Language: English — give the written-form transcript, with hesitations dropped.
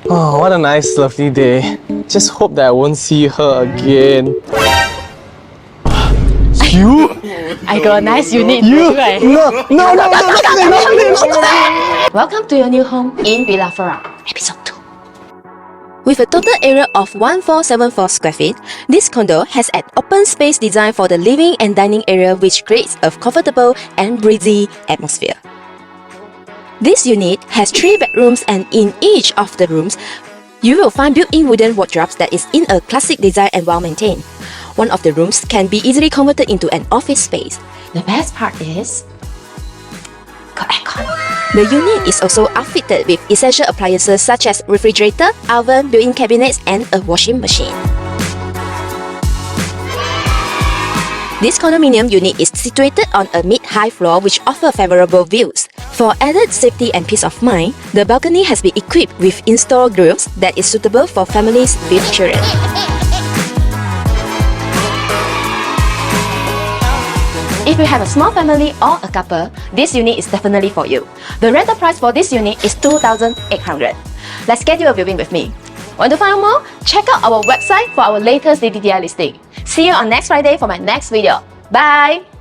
Oh, what a nice, lovely day. Just hope that I won't see her again. You? I got a nice unit. You? Right? No, Welcome to your new home in Villa Flora, episode 2. With a total area of 1474 square feet, this condo has an open space design for the living and dining area which creates a comfortable and breezy atmosphere. This unit has 3 bedrooms, and in each of the rooms, you will find built-in wooden wardrobes that is in a classic design and well maintained. One of the rooms can be easily converted into an office space. The best part is got aircon. The unit is also outfitted with essential appliances such as refrigerator, oven, built-in cabinets, and a washing machine. This condominium unit is situated on a mid-high floor which offers favorable views. For added safety and peace of mind, the balcony has been equipped with installed grills that is suitable for families with children. If you have a small family or a couple, this unit is definitely for you. The rental price for this unit is 2,800. Let's schedule a viewing with me. Want to find out more? Check out our website for our latest TTDI listing. See you on next Friday for my next video. Bye!